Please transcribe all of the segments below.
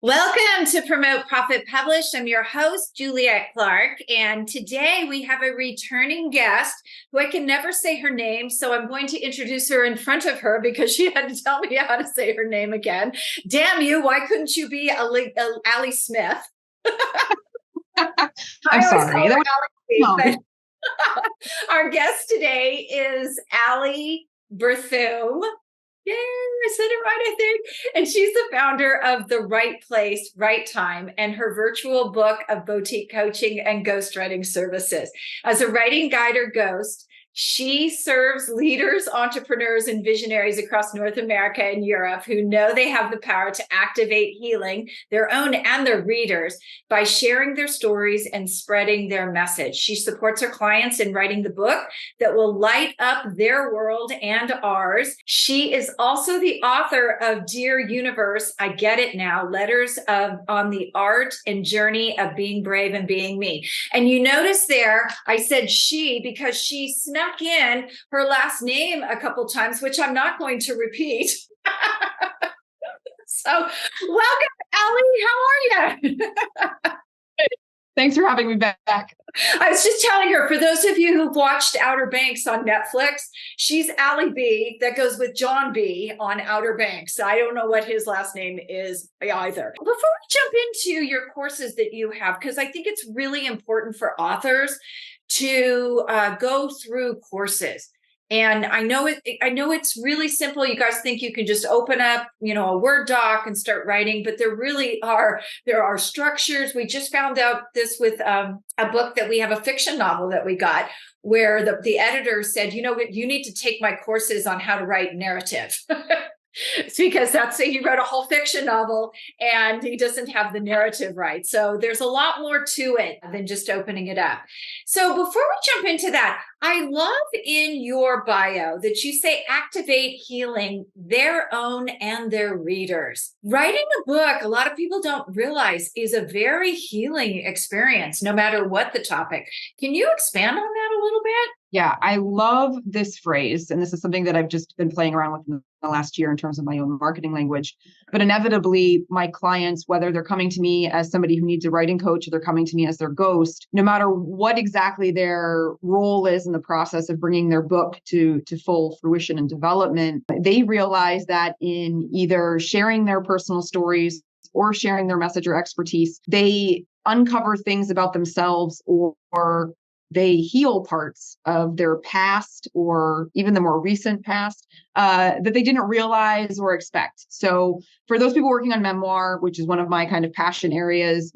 Welcome to Promote Profit Published. I'm your host, Juliet Clark, and today we have a returning guest who I can never say her name, so I'm going to introduce her in front of her because she had to tell me how to say her name again. Damn you, why couldn't you be Ally Smith? I'm sorry. That No. but our guest today is Ally Berthiaume. Yeah, I said it right, I think. And she's the founder of The Right Place, Right Time, and her virtual book of boutique coaching and ghostwriting services. As a writing guide or ghost, she serves leaders, entrepreneurs, and visionaries across North America and Europe who know they have the power to activate healing, their own and their readers, by sharing their stories and spreading their message. She supports her clients in writing the book that will light up their world and ours. She is also the author of Dear Universe, I Get It Now, Letters on the Art and Journey of Being Brave and Being Me. And you notice there, I said she because she snuck in her last name a couple times, which I'm not going to repeat. So welcome, Ally. How are you? Thanks for having me back. I was just telling her, for those of you who've watched Outer Banks on Netflix, she's Ally B. That goes with John B. on Outer Banks. I don't know what his last name is either. Before we jump into your courses that you have, because I think it's really important for authors to go through courses. And I know it's really simple. You guys think you can just open up, a Word doc and start writing, but there are structures. We just found out this with a book that we have, a fiction novel that we got, where the editor said, you need to take my courses on how to write narrative. It's because he wrote a whole fiction novel and he doesn't have the narrative right. So there's a lot more to it than just opening it up. So before we jump into that, I love in your bio that you say activate healing, their own and their readers. Writing a book, a lot of people don't realize, is a very healing experience, no matter what the topic. Can you expand on that a little bit? Yeah, I love this phrase. And this is something that I've just been playing around with in the last year in terms of my own marketing language. But inevitably, my clients, whether they're coming to me as somebody who needs a writing coach or they're coming to me as their ghost, no matter what exactly their role is in the process of bringing their book to full fruition and development, they realize that in either sharing their personal stories or sharing their message or expertise, they uncover things about themselves or they heal parts of their past or even the more recent past that they didn't realize or expect. So for those people working on memoir, which is one of my kind of passion areas,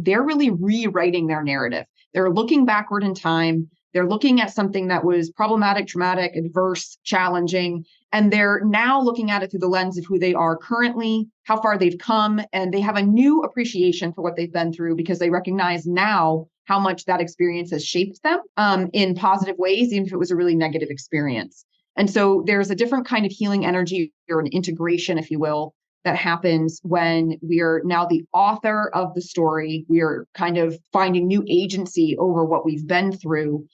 they're really rewriting their narrative. They're looking backward in time. They're looking at something that was problematic, traumatic, adverse, challenging, and they're now looking at it through the lens of who they are currently, how far they've come, and they have a new appreciation for what they've been through because they recognize now how much that experience has shaped them in positive ways, even if it was a really negative experience. And so there's a different kind of healing energy or an integration, if you will, that happens when we are now the author of the story. We are kind of finding new agency over what we've been through.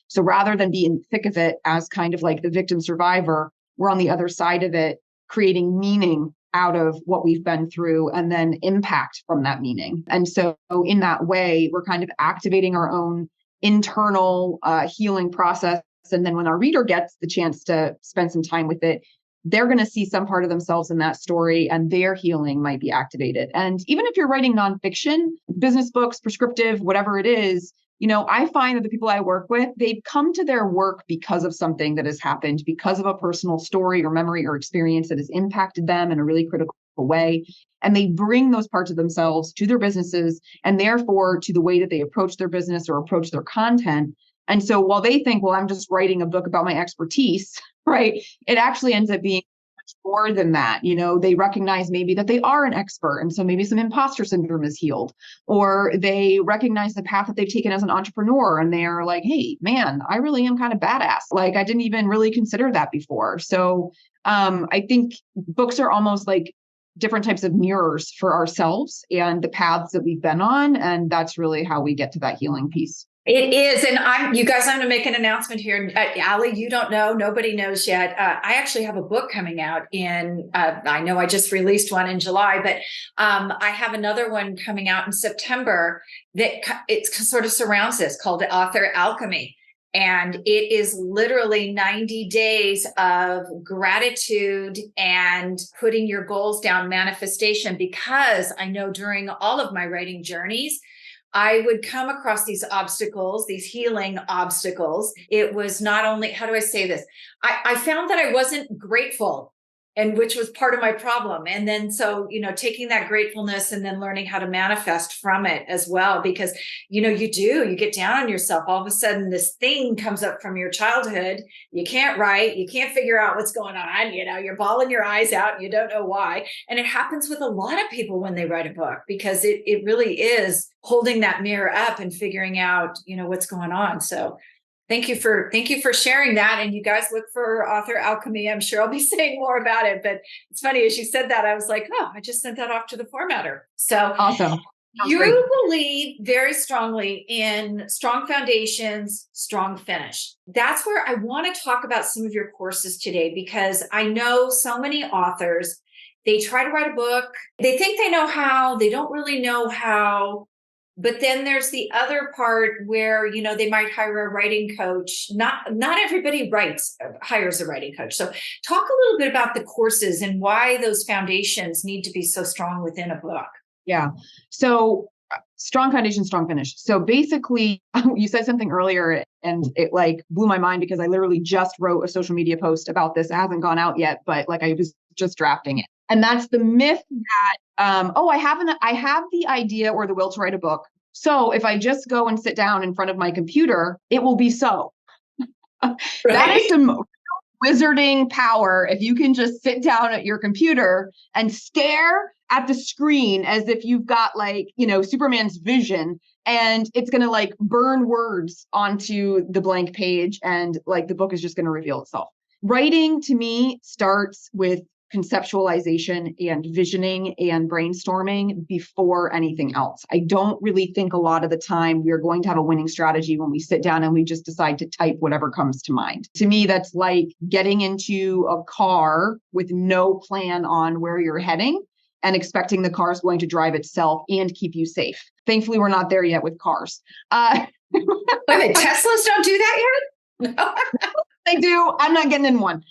So rather than be in the thick of it as kind of like the victim survivor, we're on the other side of it, creating meaning out of what we've been through and then impact from that meaning. And so in that way, we're kind of activating our own internal healing process. And then when our reader gets the chance to spend some time with it, they're going to see some part of themselves in that story and their healing might be activated. And even if you're writing nonfiction, business books, prescriptive, whatever it is, I find that the people I work with, they've come to their work because of something that has happened, because of a personal story or memory or experience that has impacted them in a really critical way. And they bring those parts of themselves to their businesses and therefore to the way that they approach their business or approach their content. And so while they think, well, I'm just writing a book about my expertise, right? It actually ends up being more than that. They recognize maybe that they are an expert. And so maybe some imposter syndrome is healed, or they recognize the path that they've taken as an entrepreneur. And they're like, hey, man, I really am kind of badass. Like I didn't even really consider that before. So I think books are almost like different types of mirrors for ourselves and the paths that we've been on. And that's really how we get to that healing piece. It is. And you guys, I'm going to make an announcement here. Ally, you don't know, nobody knows yet. I actually have a book coming out I know I just released one in July, but I have another one coming out in September that it sort of surrounds this, called Author Alchemy. And it is literally 90 days of gratitude and putting your goals down, manifestation, because I know during all of my writing journeys, I would come across these obstacles, these healing obstacles. It was not only, how do I say this? I found that I wasn't grateful, and which was part of my problem. And then, so, taking that gratefulness and then learning how to manifest from it as well, because, you get down on yourself. All of a sudden, this thing comes up from your childhood. You can't write, you can't figure out what's going on. You're bawling your eyes out and you don't know why. And it happens with a lot of people when they write a book, because it really is holding that mirror up and figuring out, what's going on. So thank you for sharing that. And you guys look for Author Alchemy. I'm sure I'll be saying more about it, but it's funny, as you said that, I was like, oh, I just sent that off to the formatter. So Awesome. you believe very strongly in strong foundations, strong finish. That's where I want to talk about some of your courses today, because I know so many authors, they try to write a book. They think they know how, they don't really know how. But then there's the other part where, they might hire a writing coach. Not everybody hires a writing coach. So talk a little bit about the courses and why those foundations need to be so strong within a book. Yeah. So strong foundation, strong finish. So basically, you said something earlier and it blew my mind, because I literally just wrote a social media post about this. It hasn't gone out yet, but I was just drafting it. And that's the myth that, I have the idea or the will to write a book. So if I just go and sit down in front of my computer, it will be so. Right? That is some wizarding power. If you can just sit down at your computer and stare at the screen as if you've got Superman's vision, and it's going to burn words onto the blank page, and the book is just going to reveal itself. Writing to me starts with conceptualization and visioning and brainstorming before anything else. I don't really think a lot of the time we're going to have a winning strategy when we sit down and we just decide to type whatever comes to mind. To me, that's like getting into a car with no plan on where you're heading and expecting the car is going to drive itself and keep you safe. Thankfully, we're not there yet with cars. Wait a minute, Teslas don't do that yet? No. They do. I'm not getting in one.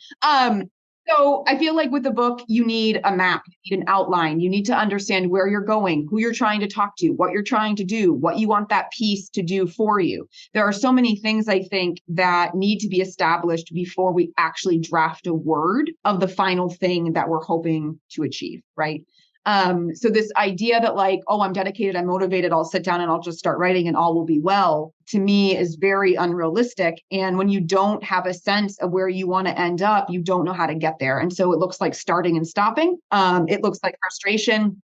So I feel like with the book, you need a map, you need an outline. You need to understand where you're going, who you're trying to talk to, what you're trying to do, what you want that piece to do for you. There are so many things, I think, that need to be established before we actually draft a word of the final thing that we're hoping to achieve, right? So this idea that I'm dedicated, I'm motivated, I'll sit down and I'll just start writing and all will be well, to me is very unrealistic. And when you don't have a sense of where you want to end up, you don't know how to get there. And so it looks like starting and stopping. It looks like frustration.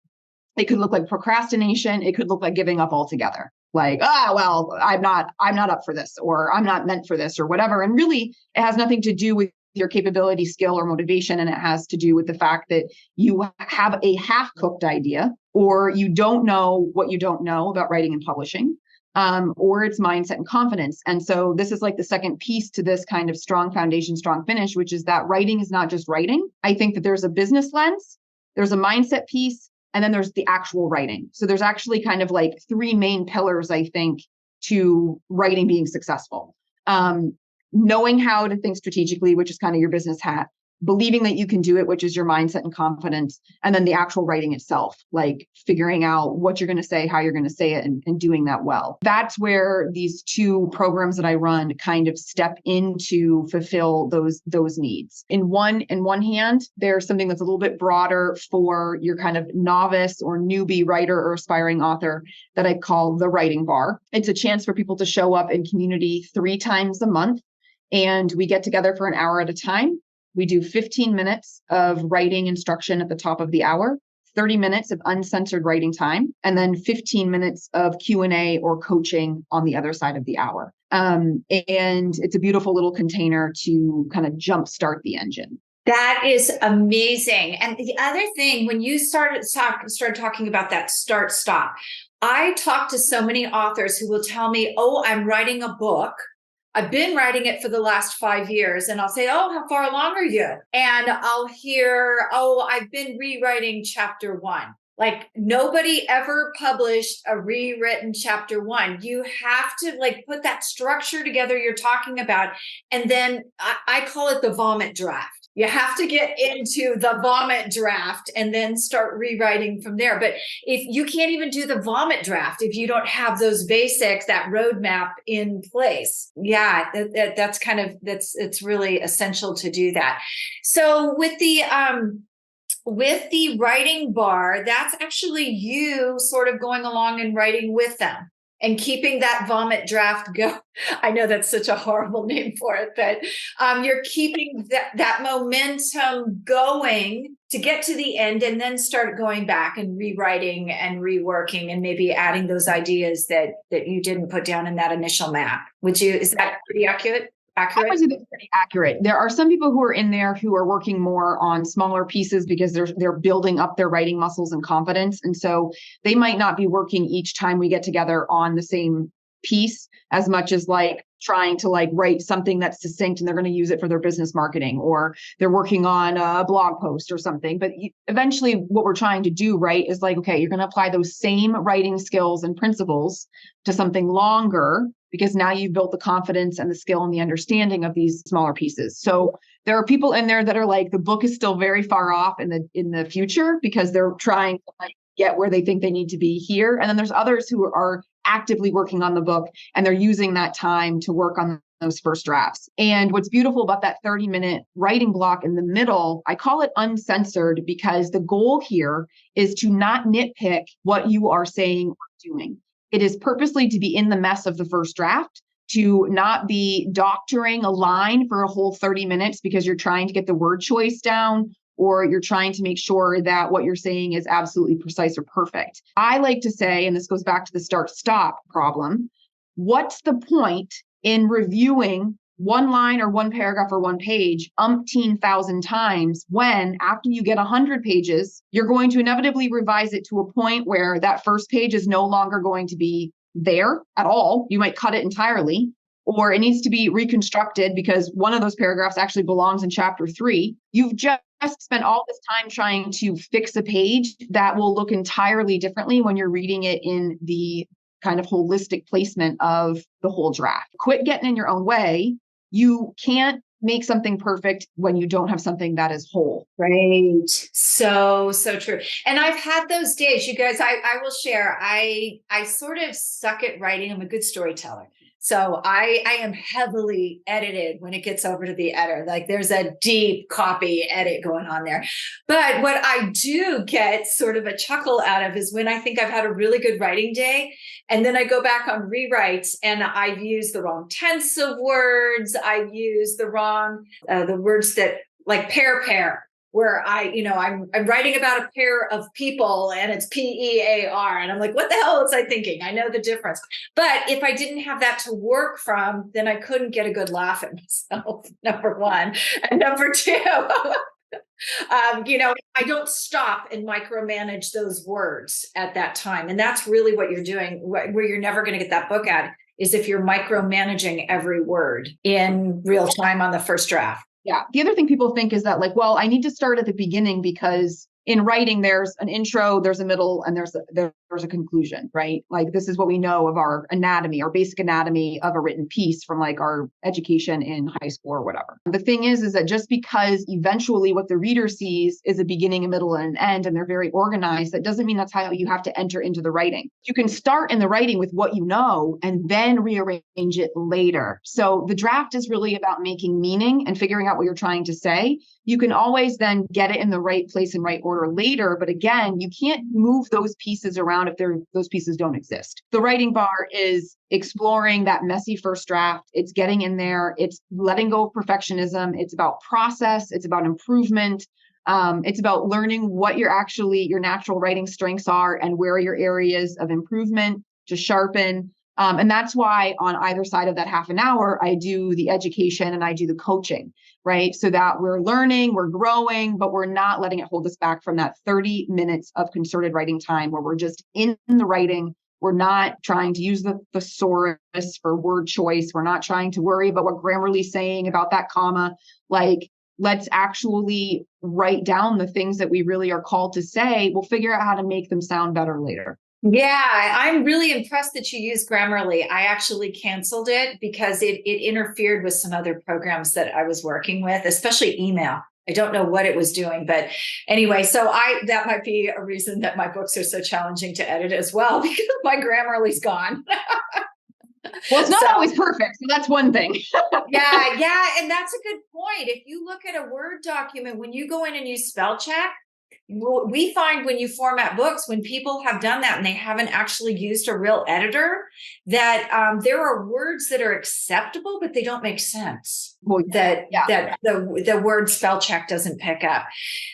It could look like procrastination. It could look like giving up altogether. I'm not up for this, or I'm not meant for this, or whatever. And really, it has nothing to do with your capability, skill, or motivation. And it has to do with the fact that you have a half-cooked idea, or you don't know what you don't know about writing and publishing, or it's mindset and confidence. And so this is like the second piece to this kind of strong foundation, strong finish, which is that writing is not just writing. I think that there's a business lens, there's a mindset piece, and then there's the actual writing. So there's actually kind of three main pillars, I think, to writing being successful. Knowing how to think strategically, which is kind of your business hat, believing that you can do it, which is your mindset and confidence, and then the actual writing itself, figuring out what you're going to say, how you're going to say it, and doing that well. That's where these two programs that I run kind of step in to fulfill those needs. In one hand, there's something that's a little bit broader for your kind of novice or newbie writer or aspiring author that I call the writing bar. It's a chance for people to show up in community 3 times a month. And we get together for an hour at a time. We do 15 minutes of writing instruction at the top of the hour, 30 minutes of uncensored writing time, and then 15 minutes of Q&A or coaching on the other side of the hour. And it's a beautiful little container to kind of jumpstart the engine. That is amazing. And the other thing, when you started talking about that start-stop, I talk to so many authors who will tell me, oh, I'm writing a book. I've been writing it for the last 5 years. And I'll say, oh, how far along are you? And I'll hear, oh, I've been rewriting chapter 1. Like nobody ever published a rewritten chapter 1. You have to like put that structure together you're talking about. And then I call it the vomit draft. You have to get into the vomit draft and then start rewriting from there. But if you can't even do the vomit draft, if you don't have those basics, that roadmap in place, yeah, that's kind of, it's really essential to do that. So with the writing bar, that's actually you sort of going along and writing with them and keeping that vomit draft go. I know that's such a horrible name for it, but you're keeping that momentum going to get to the end and then start going back and rewriting and reworking and maybe adding those ideas that you didn't put down in that initial map. Is that pretty accurate? I would say that's pretty accurate. There are some people who are in there who are working more on smaller pieces because they're building up their writing muscles and confidence. And so they might not be working each time we get together on the same piece as much as like trying to like write something that's succinct and they're going to use it for their business marketing, or they're working on a blog post or something. But eventually what we're trying to do, right, is like, okay, you're going to apply those same writing skills and principles to something longer, because now you've built the confidence and the skill and the understanding of these smaller pieces. So there are people in there that are like, the book is still very far off in the future because they're trying to like get where they think they need to be here. And then there's others who are actively working on the book and they're using that time to work on those first drafts. And what's beautiful about that 30-minute writing block in the middle, I call it uncensored, because the goal here is to not nitpick what you are saying or doing. It is purposely to be in the mess of the first draft, to not be doctoring a line for a whole 30 minutes because you're trying to get the word choice down, or you're trying to make sure that what you're saying is absolutely precise or perfect. I like to say, and this goes back to the start-stop problem, what's the point in reviewing one line or one paragraph or one page umpteen thousand times when after you get 100 pages, you're going to inevitably revise it to a point where that first page is no longer going to be there at all. You might cut it entirely, or it needs to be reconstructed because one of those paragraphs actually belongs in chapter 3. You've just spent all this time trying to fix a page that will look entirely differently when you're reading it in the kind of holistic placement of the whole draft. Quit getting in your own way. You can't make something perfect when you don't have something that is whole. Right. So true. And I've had those days, you guys, I will share. I sort of suck at writing. I'm a good storyteller. So I am heavily edited when it gets over to the editor. Like there's a deep copy edit going on there. But what I do get sort of a chuckle out of is when I think I've had a really good writing day, and then I go back on rewrites and I've used the wrong tense of words. I've used the wrong, the words that like pair, where I'm writing about a pair of people and it's PEAR. And I'm like, what the hell was I thinking? I know the difference. But if I didn't have that to work from, then I couldn't get a good laugh at myself, number one. And number two, I don't stop and micromanage those words at that time. And that's really what you're doing, where you're never going to get that book at, is if you're micromanaging every word in real time on the first draft. Yeah. The other thing people think is that like, well, I need to start at the beginning because in writing, there's an intro, there's a middle, and there's a conclusion, right? Like this is what we know of our anatomy, our basic anatomy of a written piece from like our education in high school or whatever. The thing is that just because eventually what the reader sees is a beginning, a middle, and an end, and they're very organized, that doesn't mean that's how you have to enter into the writing. You can start in the writing with what you know and then rearrange it later. So the draft is really about making meaning and figuring out what you're trying to say. You can always then get it in the right place and right order later. But again, you can't move those pieces around if those pieces don't exist. The writing bar is exploring that messy first draft. It's getting in there. It's letting go of perfectionism. It's about process. It's about improvement. It's about learning what your natural writing strengths are and where are your areas of improvement to sharpen. And that's why on either side of that half an hour, I do the education and I do the coaching, right? So that we're learning, we're growing, but we're not letting it hold us back from that 30 minutes of concerted writing time where we're just in the writing, We're not trying to use the thesaurus for word choice. We're not trying to worry about what Grammarly's saying about that comma. Like, let's actually write down the things that we really are called to say. We'll figure out how to make them sound better later. Yeah, I'm really impressed that you use Grammarly. I actually canceled it because it interfered with some other programs that I was working with, especially email. I don't know what it was doing, but anyway, so that might be a reason that my books are so challenging to edit as well, because my Grammarly's gone. Well, it's not always perfect. So that's one thing. Yeah. And that's a good point. If you look at a Word document, when you go in and use spell check, we find when you format books, when people have done that and they haven't actually used a real editor, that there are words that are acceptable, but they don't make sense. That the word spell check doesn't pick up.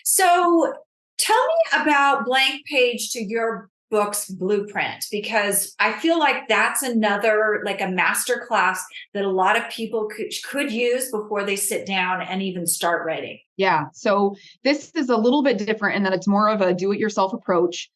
So tell me about blank page to your book's blueprint, because I feel like that's another, like a master class that a lot of people could use before they sit down and even start writing. Yeah. So this is a little bit different in that it's more of a do-it-yourself approach.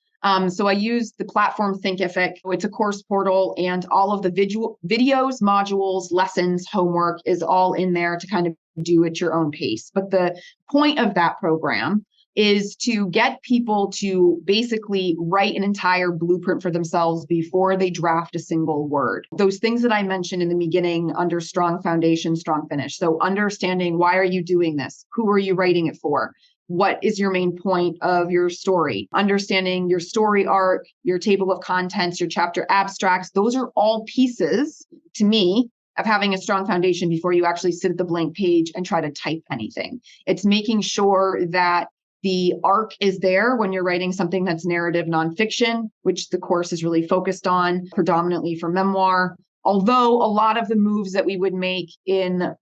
So I use the platform Thinkific. It's a course portal, and all of the videos, modules, lessons, homework is all in there to kind of do at your own pace. But the point of that program is to get people to basically write an entire blueprint for themselves before they draft a single word. Those things that I mentioned in the beginning under strong foundation, strong finish. So understanding, why are you doing this? Who are you writing it for? What is your main point of your story? Understanding your story arc, your table of contents, your chapter abstracts. Those are all pieces, to me, of having a strong foundation before you actually sit at the blank page and try to type anything. It's making sure that the arc is there when you're writing something that's narrative nonfiction, which the course is really focused on, predominantly for memoir. Although a lot of the moves that we would make in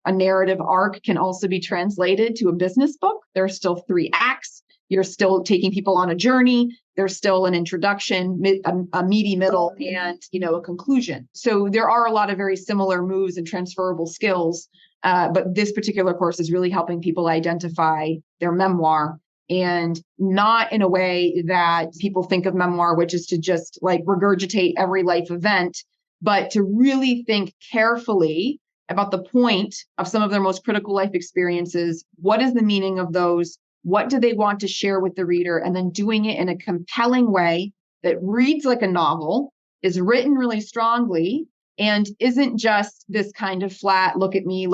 a narrative arc can also be translated to a business book. There are still 3 acts. You're still taking people on a journey. There's still an introduction, a meaty middle, and a conclusion. So there are a lot of very similar moves and transferable skills. But this particular course is really helping people identify their memoir, and not in a way that people think of memoir, which is to just like regurgitate every life event, but to really think carefully about the point of some of their most critical life experiences. What is the meaning of those? What do they want to share with the reader? And then doing it in a compelling way that reads like a novel, is written really strongly, and isn't just this kind of flat, look at me,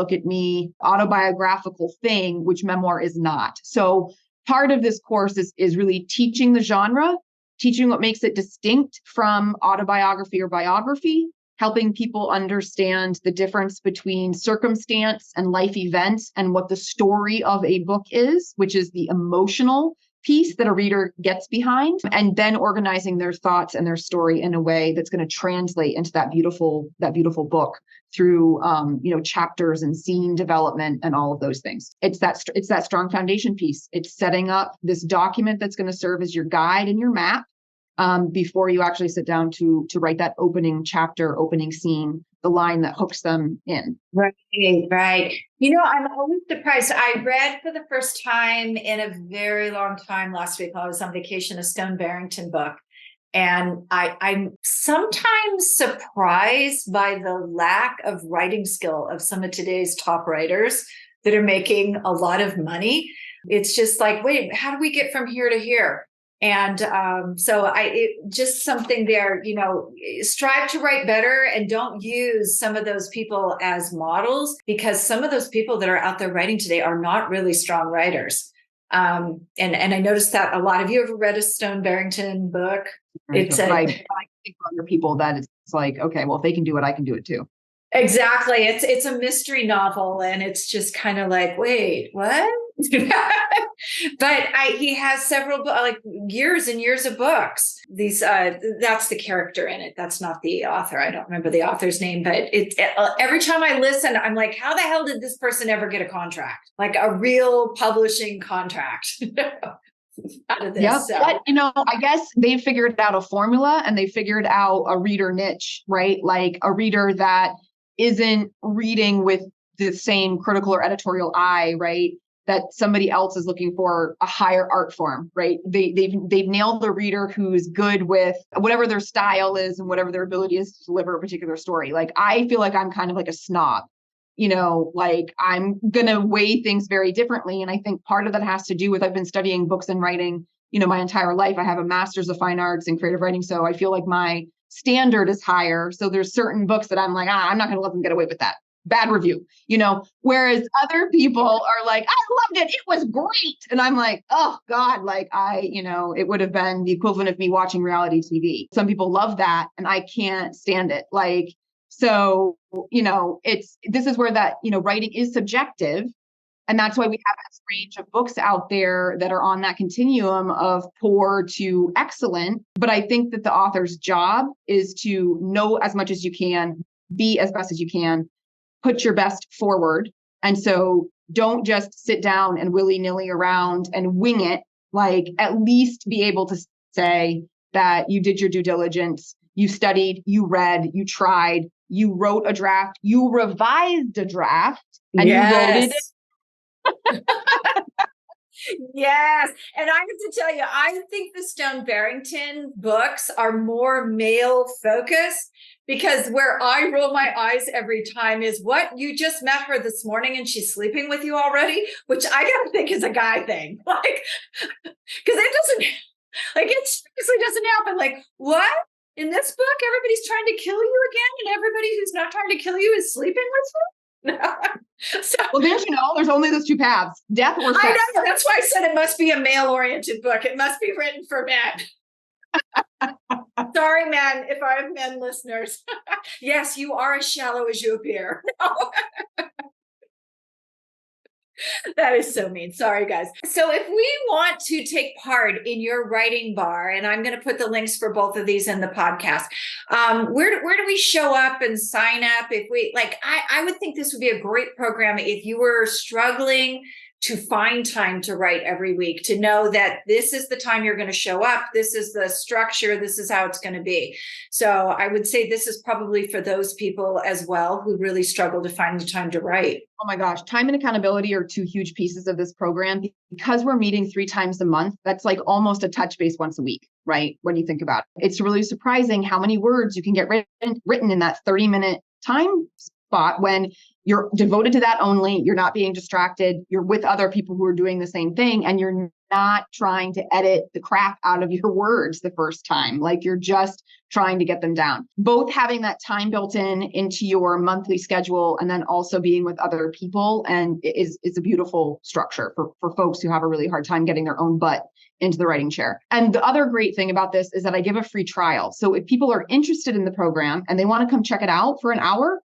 autobiographical thing, which memoir is not. So part of this course is really teaching the genre, teaching what makes it distinct from autobiography or biography, helping people understand the difference between circumstance and life events and what the story of a book is, which is the emotional piece that a reader gets behind, and then organizing their thoughts and their story in a way that's going to translate into that beautiful book through chapters and scene development and all of those things. It's that strong foundation piece. It's setting up this document that's going to serve as your guide and your map before you actually sit down to write that opening chapter, opening scene, the line that hooks them in. Right. I'm always surprised. I read for the first time in a very long time last week while I was on vacation, a Stone Barrington book. And I'm sometimes surprised by the lack of writing skill of some of today's top writers that are making a lot of money. It's just like, wait, how do we get from here to here? And just something there, strive to write better and don't use some of those people as models, because some of those people that are out there writing today are not really strong writers. And I noticed that a lot of you have read a Stone Barrington book. It's I think for other people that it's like, okay, well, if they can do it, I can do it too. Exactly. It's a mystery novel, and it's just kind of like, wait, what? But he has several years and years of books. These that's the character in it. That's not the author. I don't remember the author's name, but every time I listen, I'm like, how the hell did this person ever get a contract? Like a real publishing contract. Out of this. Yeah, but I guess they figured out a formula, and they figured out a reader niche, right? Like a reader that isn't reading with the same critical or editorial eye, right? that somebody else is looking for a higher art form, right? They've nailed the reader who's good with whatever their style is and whatever their ability is to deliver a particular story. Like, I feel like I'm kind of like a snob, like I'm going to weigh things very differently. And I think part of that has to do with, I've been studying books and writing, my entire life. I have a master's of fine arts in creative writing. So I feel like my standard is higher. So there's certain books that I'm like, I'm not going to let them get away with that. Bad review, whereas other people are like, I loved it. It was great. And I'm like, oh God, like it would have been the equivalent of me watching reality TV. Some people love that and I can't stand it. Like, so, this is where that, writing is subjective. And that's why we have this range of books out there that are on that continuum of poor to excellent. But I think that the author's job is to know as much as you can, be as best as you can, put your best forward. And so don't just sit down and willy-nilly around and wing it. Like, at least be able to say that you did your due diligence, you studied, you read, you tried, you wrote a draft, you revised a draft, and you wrote it. Yes. And I have to tell you, I think the Stone Barrington books are more male focused, because where I roll my eyes every time is, what, you just met her this morning and she's sleeping with you already, which I gotta think is a guy thing. Like, because it doesn't, like, it seriously doesn't happen. Like, what? In this book, everybody's trying to kill you again, and everybody who's not trying to kill you is sleeping with you? So, well, don't you know, there's only those two paths, death or sex. I know. That's why I said it must be a male-oriented book. It must be written for men. Sorry, men, if I have men listeners. Yes, you are as shallow as you appear. No. That is so mean. Sorry, guys. So if we want to take part in your writing bar, and I'm going to put the links for both of these in the podcast, where do we show up and sign up? If we I would think this would be a great program if you were struggling to find time to write every week, to know that this is the time you're going to show up. This is the structure. This is how it's going to be. So I would say this is probably for those people as well who really struggle to find the time to write. Oh my gosh, time and accountability are two huge pieces of this program. Because we're meeting 3 times a month, that's like almost a touch base once a week, right? When you think about it, it's really surprising how many words you can get written in that 30-minute time spot when you're devoted to that only. You're not being distracted. You're with other people who are doing the same thing, and you're not trying to edit the crap out of your words the first time. Like, you're just trying to get them down. Both having that time built into your monthly schedule, and then also being with other people, and is a beautiful structure for folks who have a really hard time getting their own butt into the writing chair. And the other great thing about this is that I give a free trial. So if people are interested in the program and they want to come check it out for an hour,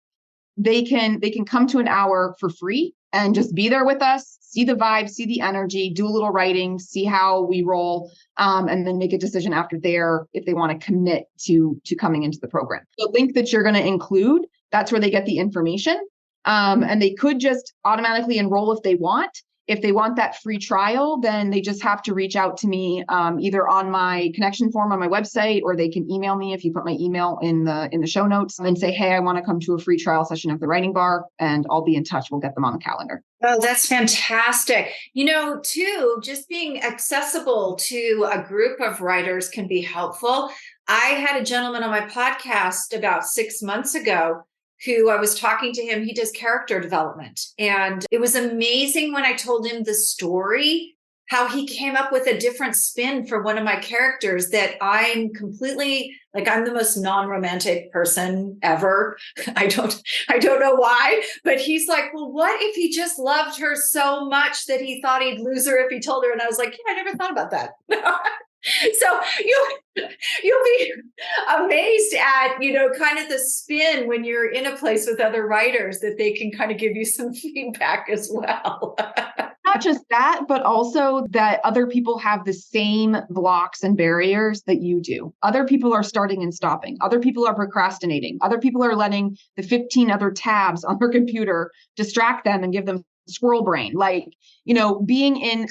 they can come to an hour for free and just be there with us, see the vibe, see the energy, do a little writing, see how we roll, and then make a decision after there if they want to commit to coming into the program. The link that you're going to include, that's where they get the information. And they could just automatically enroll if they want. If they want that free trial, then they just have to reach out to me either on my connection form on my website, or they can email me if you put my email in the show notes and say, hey, I want to come to a free trial session of the writing bar, and I'll be in touch. We'll get them on the calendar. Oh, that's fantastic. Too, just being accessible to a group of writers can be helpful. I had a gentleman on my podcast about 6 months ago who I was talking to him. He does character development. And it was amazing when I told him the story, how he came up with a different spin for one of my characters, that I'm completely, like, I'm the most non-romantic person ever. I don't know why, but he's like, well, what if he just loved her so much that he thought he'd lose her if he told her? And I was like, yeah, I never thought about that. So you'll be amazed at, kind of the spin when you're in a place with other writers, that they can kind of give you some feedback as well. Not just that, but also that other people have the same blocks and barriers that you do. Other people are starting and stopping. Other people are procrastinating. Other people are letting the 15 other tabs on their computer distract them and give them squirrel brain. Like, being in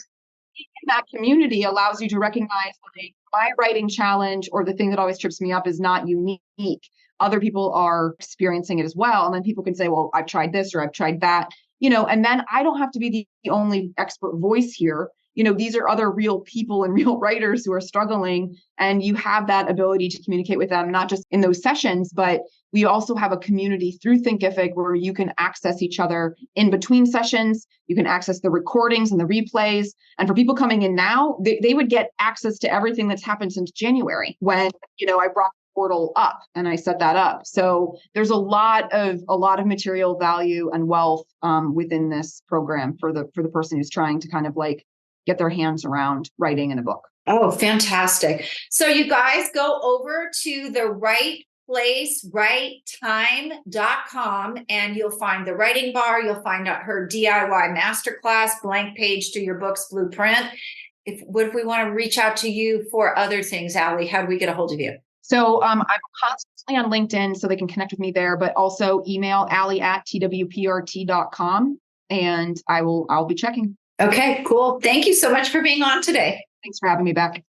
that community allows you to recognize, like, my writing challenge or the thing that always trips me up is not unique. Other people are experiencing it as well. And then people can say, well, I've tried this or I've tried that. and then I don't have to be the only expert voice here. These are other real people and real writers who are struggling, and you have that ability to communicate with them, not just in those sessions, but we also have a community through Thinkific where you can access each other in between sessions. You can access the recordings and the replays. And for people coming in now, they would get access to everything that's happened since January when, I brought the portal up and I set that up. So there's a lot of material value and wealth within this program for the person who's trying to kind of like get their hands around writing in a book. Oh, fantastic. So you guys go over to the rightplacerighttime.com and you'll find the writing bar. You'll find out her DIY masterclass, blank page to your book's blueprint. What if we want to reach out to you for other things, Ally? How do we get a hold of you? So I'm constantly on LinkedIn, so they can connect with me there, but also email ally@twprt.com and I'll be checking. Okay, cool. Thank you so much for being on today. Thanks for having me back.